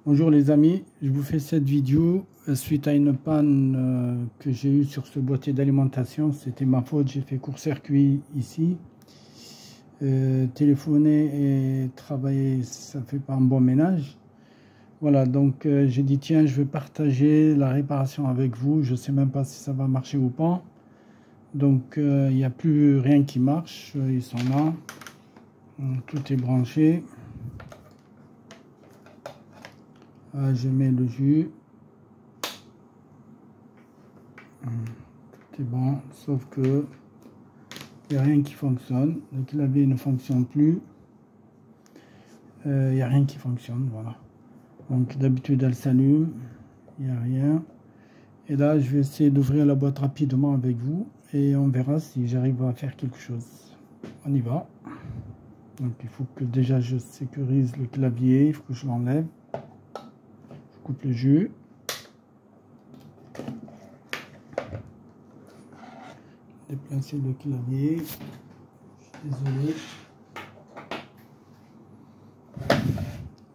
Bonjour les amis, je vous fais cette vidéo suite à une panne que j'ai eue sur ce boîtier d'alimentation. C'était ma faute, j'ai fait court-circuit ici. Téléphoner et travailler, ça fait pas un bon ménage. Voilà, donc j'ai dit tiens, je vais partager la réparation avec vous. Je sais même pas si ça va marcher ou pas. Donc il n'y a plus rien qui marche, ils sont là. Tout est branché. Ah, je mets le jus. Tout est bon, sauf que il n'y a rien qui fonctionne. Le clavier ne fonctionne plus. Il n'y a rien qui fonctionne, voilà. Donc d'habitude elle s'allume, il n'y a rien. Et là je vais essayer d'ouvrir la boîte rapidement avec vous et on verra si j'arrive à faire quelque chose. On y va. Donc il faut que déjà je sécurise le clavier, il faut que je l'enlève. Je coupe le jus. Déplacer le clavier. Je suis désolé.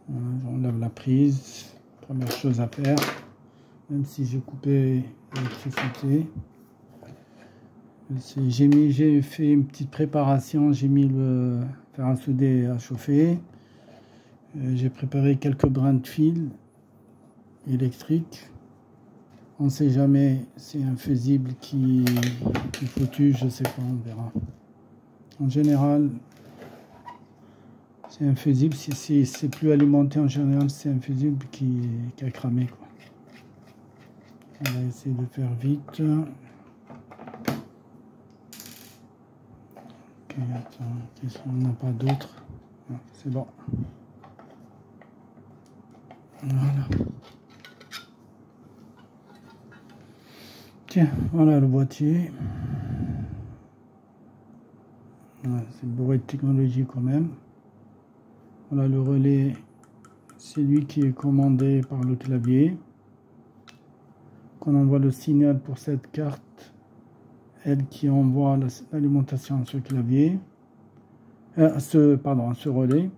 Voilà, j'enlève la prise. Première chose à faire, même si j'ai coupé l'électricité. J'ai fait une petite préparation, j'ai mis le fer à souder à chauffer. J'ai préparé quelques brins de fil électrique. On ne sait jamais, c'est un fusible qui est foutu, je sais pas, on verra. En général, c'est un fusible, si c'est plus alimenté en général, c'est un fusible qui a cramé, quoi. On va essayer de faire vite. Ok, attends, on n'a pas d'autres. C'est bon. Voilà. Tiens, voilà le boîtier. Voilà, c'est bourré de technologie quand même. Voilà le relais, c'est lui qui est commandé par le clavier. Quand on envoie le signal pour cette carte, elle qui envoie l'alimentation à ce clavier, à ce relais,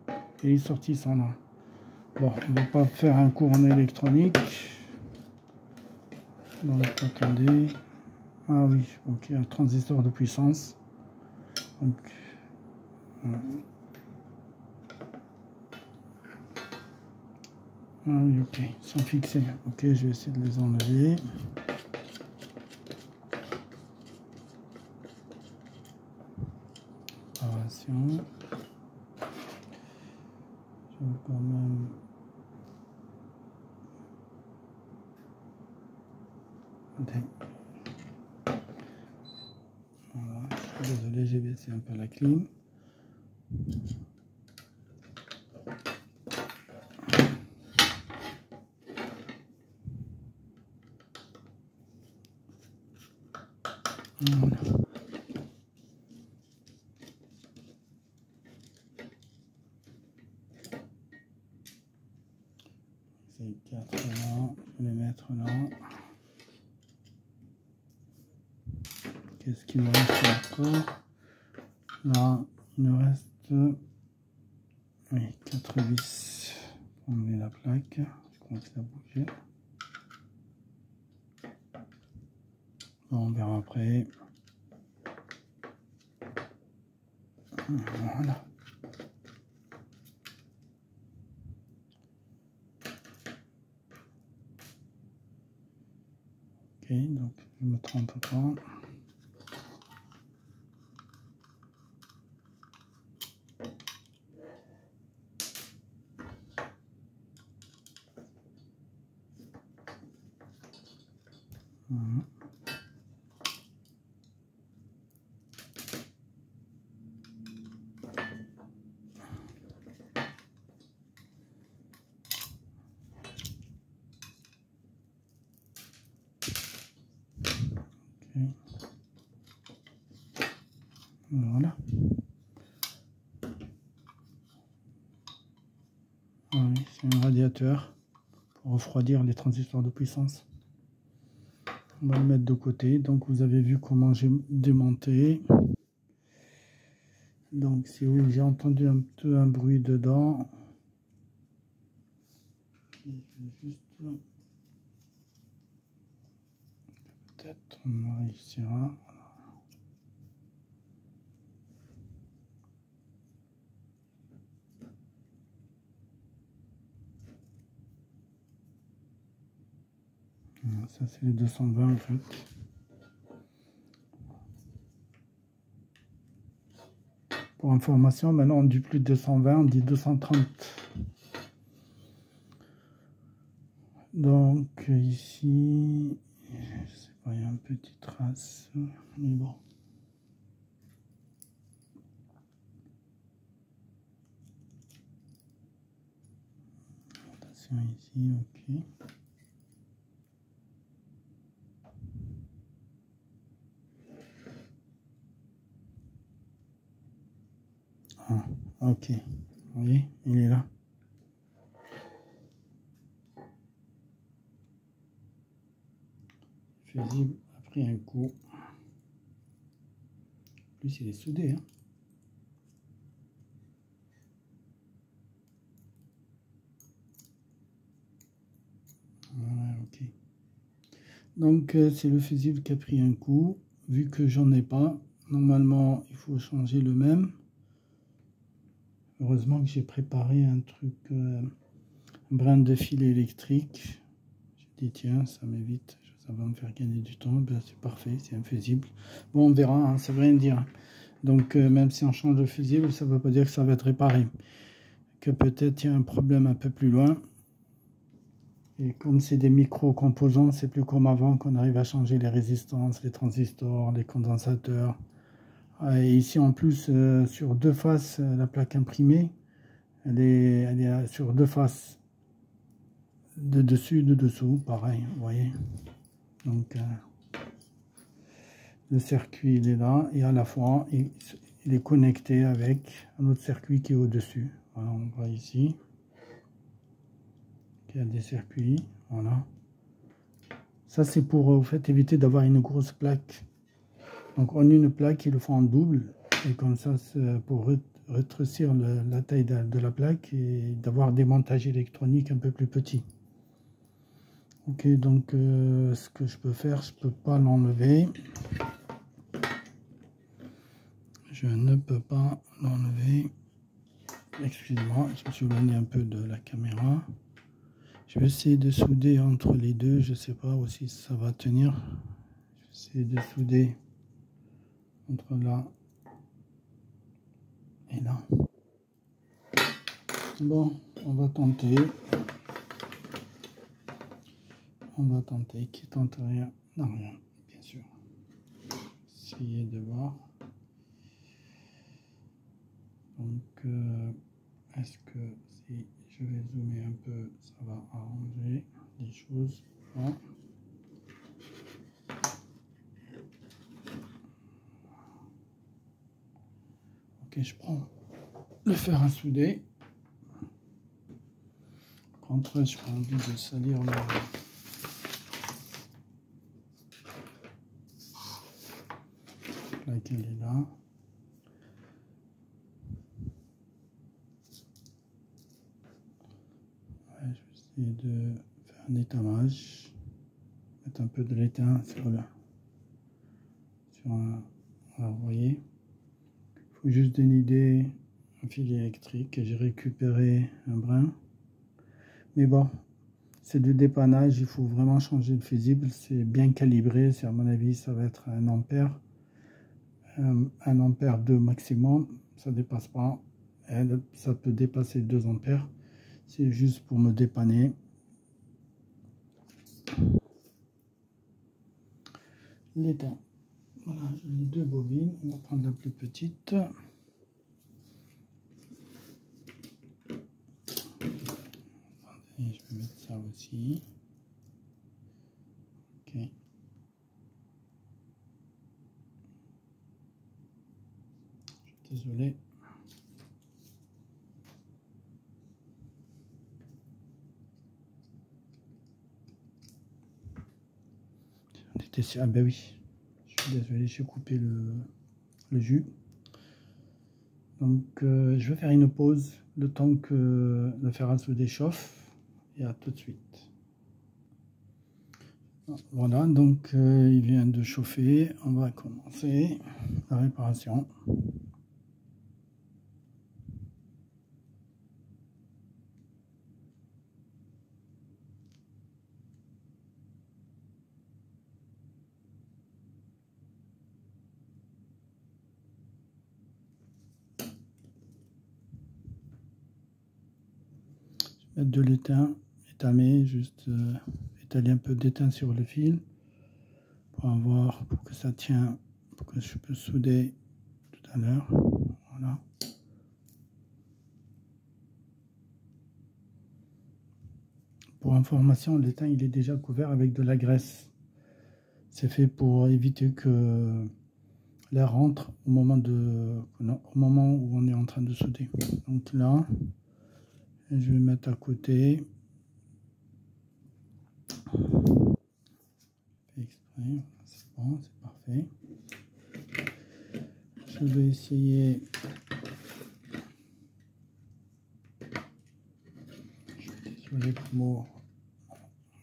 et les sorties sont là. Bon, on ne va pas faire un cours en électronique. Donc attendez. Ah oui, donc il y a un transistor de puissance. Donc, voilà. Ah oui, ok, ils sont fixés. Ok, je vais essayer de les enlever. Préparation. Je vais quand même. Voilà, je suis désolé, j'ai baissé un peu la clim. Voilà. Ces quatre là, je vais les mettre là. Qu'est-ce qu'il me reste encore? Là, il nous reste 4 vis. On met la plaque, je commence à bouger. Bon, on verra après. Voilà. Ok, donc je me trompe pas. Voilà. Voilà. Ah oui, c'est un radiateur pour refroidir les transistors de puissance. On va le mettre de côté. Donc vous avez vu comment j'ai démonté. Donc si vous j'ai entendu un peu un bruit dedans. juste... Peut-être on réussira. Ça c'est les 220 en fait. Pour information, maintenant on dit plus de 220, on dit 230. Donc ici, je sais pas, il y a une petite trace, mais bon. Attention ici, ok. Ah, ok, vous voyez, il est là. Fusible a pris un coup. En plus, il est soudé. Hein. Voilà, ok. Donc, c'est le fusible qui a pris un coup. Vu que j'en ai pas, normalement, il faut changer le même. Heureusement que j'ai préparé un truc, un brin de fil électrique. J'ai dit, tiens, ça m'évite, ça va me faire gagner du temps. Ben, c'est parfait, c'est un fusible. Bon, on verra, hein, ça veut rien dire. Donc, même si on change de fusible, ça ne veut pas dire que ça va être réparé. Que peut-être il y a un problème un peu plus loin. Et comme c'est des micro-composants, c'est plus comme avant qu'on arrive à changer les résistances, les transistors, les condensateurs. Et ici en plus, sur deux faces, la plaque imprimée, elle est sur deux faces. De dessus, de dessous, pareil, vous voyez. Donc, le circuit il est là, et à la fois, il est connecté avec un autre circuit qui est au-dessus. Voilà, on voit ici. Il y a des circuits, voilà. Ça c'est pour au fait éviter d'avoir une grosse plaque. Donc on a une plaque, il le faut en double, et comme ça c'est pour rétrécir la taille de la plaque et d'avoir des montages électroniques un peu plus petits. Ok, donc ce que je peux faire, je peux pas l'enlever. Je ne peux pas l'enlever. Excusez-moi, je me suis éloigné un peu de la caméra. Je vais essayer de souder entre les deux. Je ne sais pas aussi si ça va tenir. Je vais essayer de souder entre là et là. Bon, on va tenter. On va tenter. Qui tente rien n'a rien, bien sûr. Essayez de voir. Donc, est-ce que si je vais zoomer un peu, ça va arranger les choses? Bon. Ok, je prends le fer à souder. Contre, je n'ai pas envie de salir le... laquelle est là. Ouais, je vais essayer de faire un étamage. Mettre un peu de l'étain sur un... Alors, vous voyez, il faut juste dénider un fil électrique et j'ai récupéré un brin. Mais bon, c'est du dépannage, il faut vraiment changer le fusible. C'est bien calibré, c'est à mon avis, ça va être 1 ampère. 1 ampère 2 maximum, ça dépasse pas. Ça peut dépasser 2 ampères. C'est juste pour me dépanner. L'étain. Voilà, j'ai les deux bobines. On va prendre la plus petite. Et je vais mettre ça aussi. Ok. Je suis désolé. Ah ben oui, je suis désolé, j'ai coupé le jus. Donc je vais faire une pause le temps que le fer à souder chauffe et à tout de suite. Voilà, donc il vient de chauffer. On va commencer la réparation. Mettre de l'étain, étamé, juste étaler un peu d'étain sur le fil pour que ça tient, pour que je peux souder tout à l'heure. Voilà. Pour information, l'étain il est déjà couvert avec de la graisse. C'est fait pour éviter que l'air rentre au moment où on est en train de souder. Donc là, je vais mettre à côté. C'est bon, c'est parfait. Je vais essayer. Sur les mots,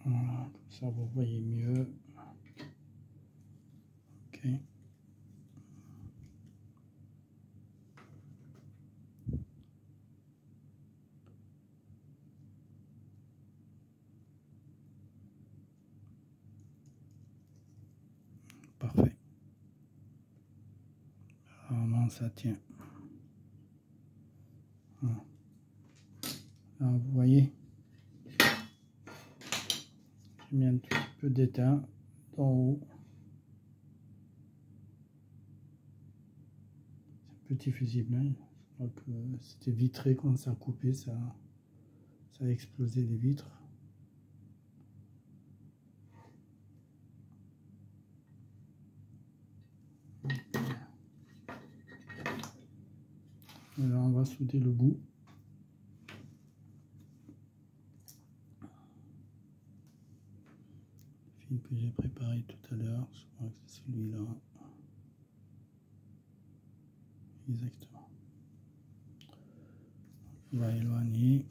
voilà, comme ça vous voyez mieux. Ok. Parfait. Vraiment, ça tient. Voilà. Là, vous voyez, j'ai mis un tout petit peu d'étain d'en haut. C'est petit fusible. Hein. Donc, c'était vitré quand ça a coupé, ça a explosé les vitres. Et là, on va souder le bout. Le fil que j'ai préparé tout à l'heure, je crois que c'est celui-là. Exactement. On va éloigner.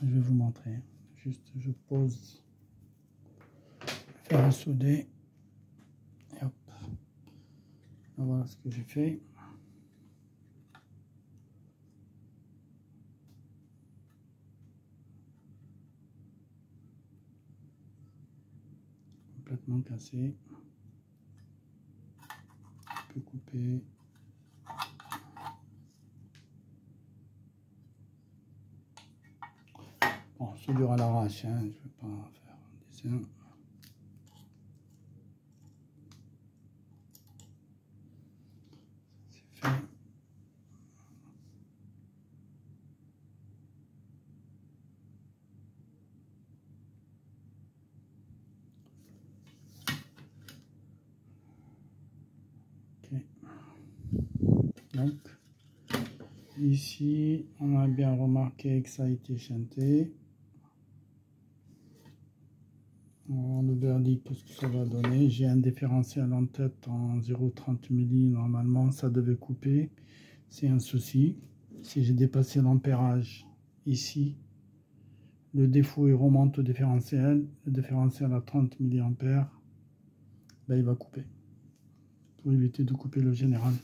Je vais vous montrer. Juste, je pose, faire un souder. Et hop. Voilà ce que j'ai fait. Complètement cassé. Je peux couper. Bon, soudure à l'arrache, hein, je ne vais pas faire un dessin. C'est fait. Ok. Donc, ici, on a bien remarqué que ça a été chanté. Le verdict, qu'est-ce que ça va donner? J'ai un différentiel en tête en 0,30 milli. Normalement, ça devait couper. C'est un souci. Si j'ai dépassé l'ampérage ici, le défaut il remonte au différentiel. Le différentiel à 30 milliampères, ben, il va couper. Pour éviter de couper le général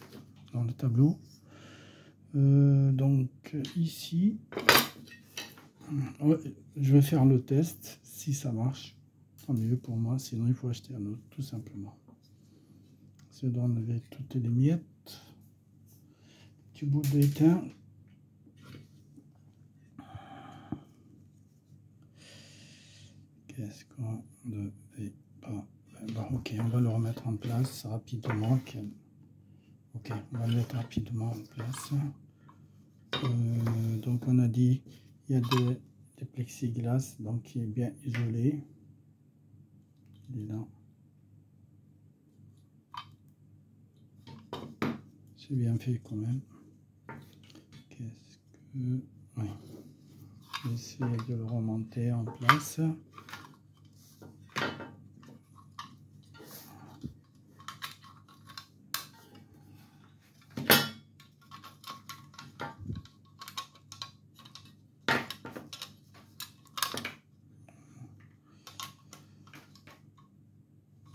dans le tableau. Donc ici, je vais faire le test. Si ça marche, tant mieux pour moi. Sinon, il faut acheter un autre, tout simplement. C'est d'enlever toutes les miettes. Petit bout d'étain. Qu'est-ce qu'on devait pas... Bon, ok, on va le remettre en place rapidement. Ok, on va le mettre rapidement en place. Donc on a dit, il y a des plexiglas, donc il est bien isolé. Il est là. C'est bien fait quand même. Qu'est-ce que... Oui. Je vais essayer de le remonter en place.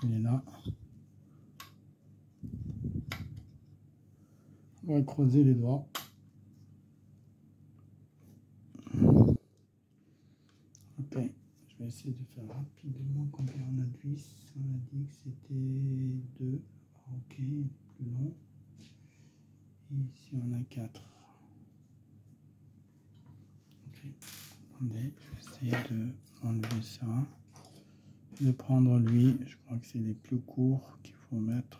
Il est là. On va croiser les doigts. Ok, je vais essayer de faire rapidement combien on a de vis. On a dit que c'était 2. Ok, plus long. Et ici on a 4. Ok, attendez, je vais essayer de enlever ça. De prendre lui, je crois que c'est les plus courts qu'il faut mettre.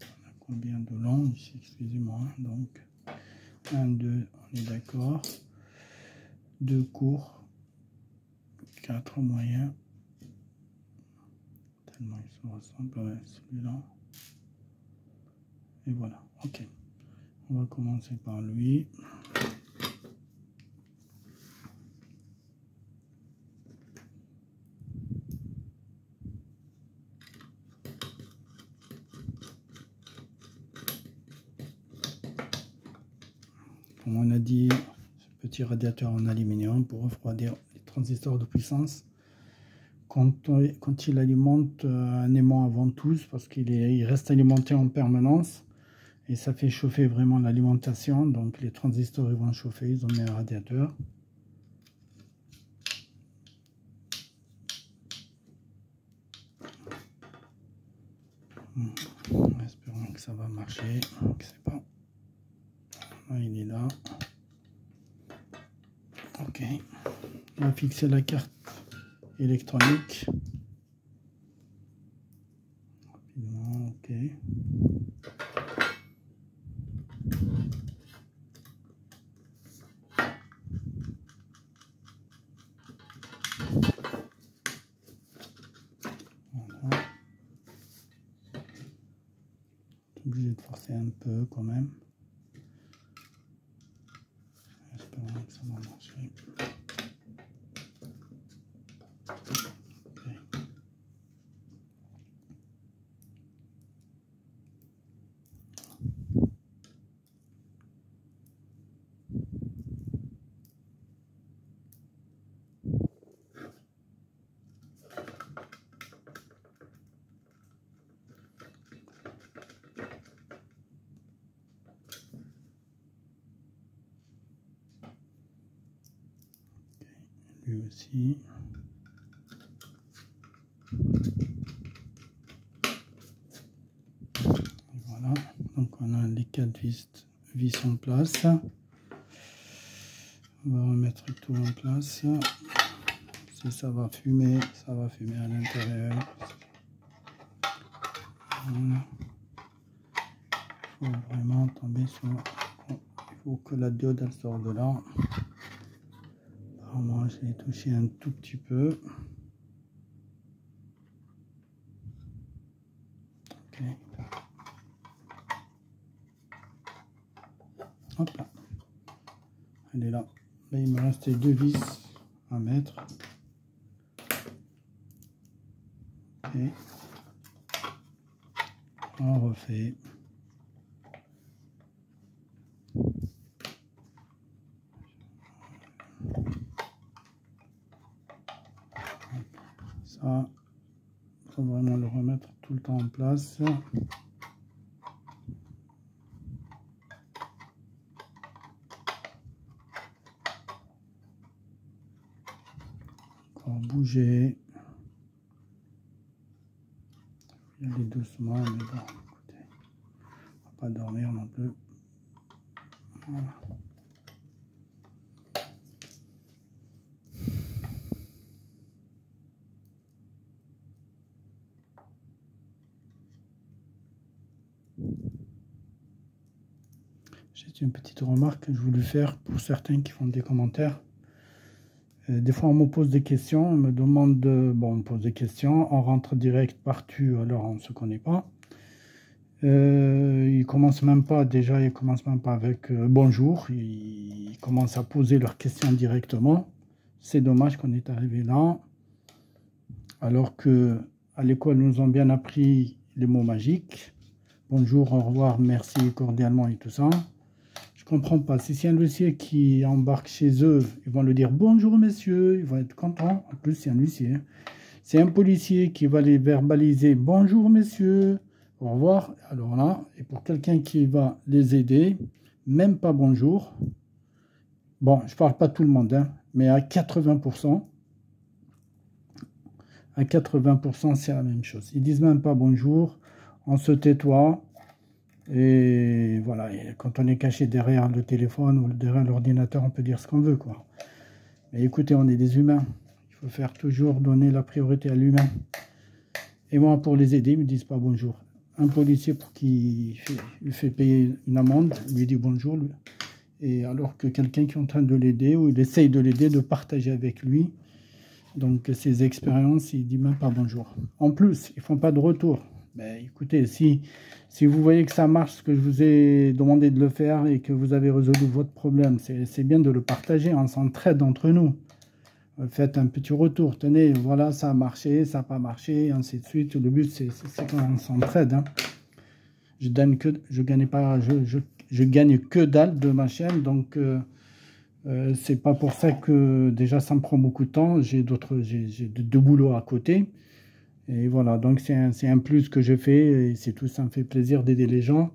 On a combien de long ici, excusez-moi. Donc 1, 2, on est d'accord. 2 courts, 4 moyens. Tellement ils se ressemblent, ouais, celui-là. Et voilà, ok. On va commencer par lui. Comme on a dit, ce petit radiateur en aluminium pour refroidir les transistors de puissance. Quand il alimente un aimant à ventouse, parce qu'il reste alimenté en permanence, et ça fait chauffer vraiment l'alimentation, donc les transistors ils vont chauffer, ils ont mis un radiateur. Espérons que ça va marcher. Je sais pas. Ah, il est là. Ok. On va fixer la carte électronique. Rapidement, ok. Voilà. Obligé de forcer un peu quand même. Espérons que ça va marcher. Okay. Lui aussi. Voilà, donc on a les 4 vis en place. On va remettre tout en place. Si ça va fumer à l'intérieur. Voilà. Il faut vraiment tomber sur... Il faut que la diode elle sorte de là. Alors moi je l'ai touché un tout petit peu. Ok. Hop là. Elle est là. Là il me restait 2 vis à mettre. Ok. On refait. Ça, il faut vraiment le remettre tout le temps en place. Encore bouger. Il y a aller doucement, mais bon, écoutez, on va pas dormir non plus. Voilà. J'ai une petite remarque que je voulais faire pour certains qui font des commentaires. Des fois on me pose des questions, on me demande, bon on me pose des questions, on rentre direct partout, alors on ne se connaît pas. Ils commencent même pas, déjà, ils commencent même pas avec bonjour. Ils commencent à poser leurs questions directement. C'est dommage qu'on est arrivé là. Alors que à l'école, nous ont bien appris les mots magiques. Bonjour, au revoir, merci, cordialement et tout ça. Je comprends pas. Si c'est un huissier qui embarque chez eux, ils vont lui dire bonjour messieurs, ils vont être contents. En plus, c'est un huissier. C'est un policier qui va les verbaliser bonjour messieurs, au revoir. Alors là, et pour quelqu'un qui va les aider, même pas bonjour. Bon, je parle pas de tout le monde, hein, mais à 80%, c'est la même chose. Ils disent même pas bonjour, on se tais-toi. Et voilà, et quand on est caché derrière le téléphone ou derrière l'ordinateur, on peut dire ce qu'on veut, quoi. Mais écoutez, on est des humains. Il faut faire toujours donner la priorité à l'humain. Et moi, pour les aider, ils me disent pas bonjour. Un policier pour qui lui fait payer une amende, lui dit bonjour. Et alors que quelqu'un qui est en train de l'aider, ou il essaye de l'aider, de partager avec lui, donc ses expériences, il dit même pas bonjour. En plus, ils font pas de retour. Ben, écoutez, si vous voyez que ça marche, ce que je vous ai demandé de le faire et que vous avez résolu votre problème, c'est bien de le partager, on s'entraide entre nous. Faites un petit retour, tenez, voilà, ça a marché, ça n'a pas marché, et ainsi de suite. Le but, c'est qu'on s'entraide. Hein. Je gagne que dalle de ma chaîne, donc c'est pas pour ça que déjà ça me prend beaucoup de temps. J'ai deux boulots à côté. Et voilà, donc c'est un plus que je fais, et c'est tout, ça me fait plaisir d'aider les gens.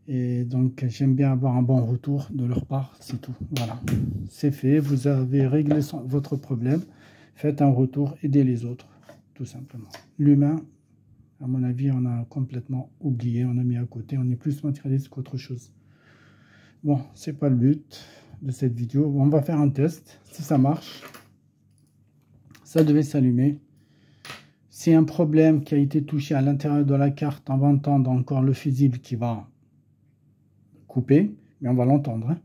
Et donc j'aime bien avoir un bon retour de leur part, c'est tout. Voilà, c'est fait, vous avez réglé votre problème, faites un retour, aidez les autres, tout simplement. L'humain, à mon avis, on a complètement oublié, on a mis à côté, on est plus matérialiste qu'autre chose. Bon, c'est pas le but de cette vidéo, on va faire un test, si ça marche, ça devait s'allumer. C'est un problème qui a été touché à l'intérieur de la carte, on va entendre encore le fusible qui va couper, mais on va l'entendre. Hein.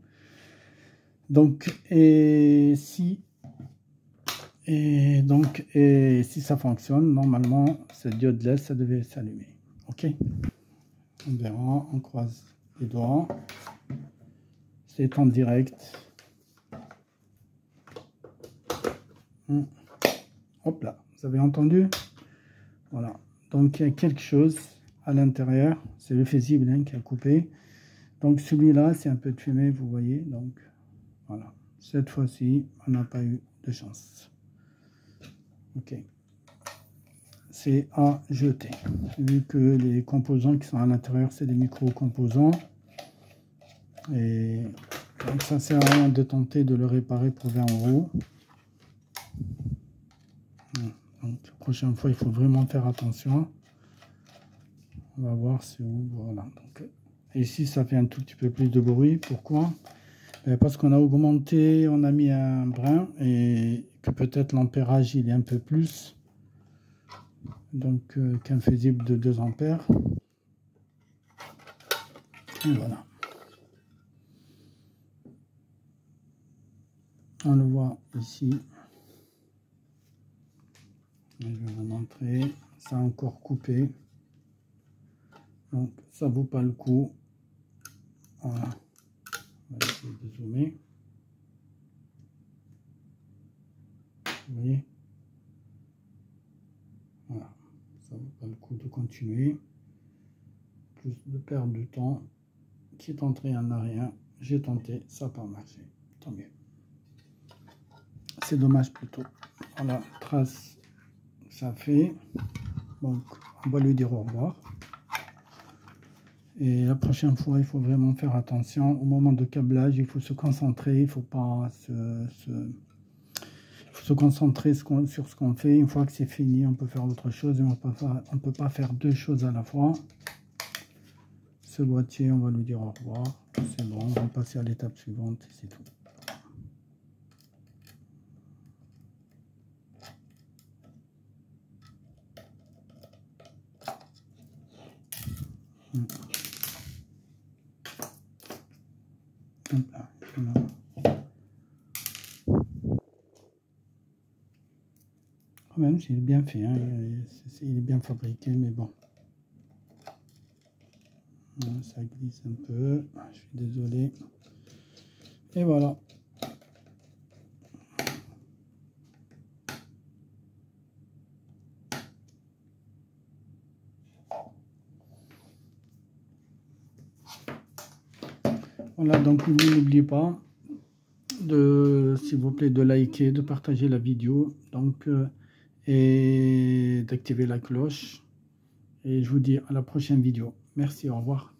Donc, et si ça fonctionne, normalement, cette diode LED, ça devait s'allumer. Ok. On verra, on croise les doigts. C'est en direct. Hop là, vous avez entendu? Voilà. Donc, il y a quelque chose à l'intérieur. C'est le fusible hein, qui a coupé. Donc, celui-là, c'est un peu de fumée, vous voyez. Donc, voilà. Cette fois-ci, on n'a pas eu de chance. Ok. C'est à jeter. Vu que les composants qui sont à l'intérieur, c'est des micro-composants. Et donc, ça sert à rien de tenter de le réparer pour 20 €. Donc, la prochaine fois, il faut vraiment faire attention. On va voir c'est où. Voilà. Donc, ici, ça fait un tout petit peu plus de bruit. Pourquoi? Parce qu'on a augmenté, on a mis un brin et que peut-être l'ampérage, il est un peu plus. Donc, qu'un fusible de 2 ampères. Et voilà. On le voit ici. Je vais vous montrer. Ça a encore coupé. Donc, ça vaut pas le coup. Voilà. On va essayer de zoomer. Vous voyez? Voilà. Ça vaut pas le coup de continuer. Plus de perdre du temps. Qui tenterait en a rien. J'ai tenté, ça n'a pas marché. Tant mieux. C'est dommage plutôt. Voilà, trace, ça fait. Donc, on va lui dire au revoir. Et la prochaine fois, il faut vraiment faire attention. Au moment de câblage, il faut se concentrer. Il ne faut pas se concentrer sur ce qu'on fait. Une fois que c'est fini, on peut faire autre chose. On ne peut pas faire deux choses à la fois. Ce boîtier, on va lui dire au revoir. C'est bon, on va passer à l'étape suivante et c'est tout. Quand même, c'est bien fait, hein. Il est bien fabriqué, mais bon. Ça glisse un peu, je suis désolé. Et voilà. Voilà, donc n'oubliez pas de, s'il vous plaît, de liker, de partager la vidéo, donc et d'activer la cloche. Et je vous dis à la prochaine vidéo. Merci, au revoir.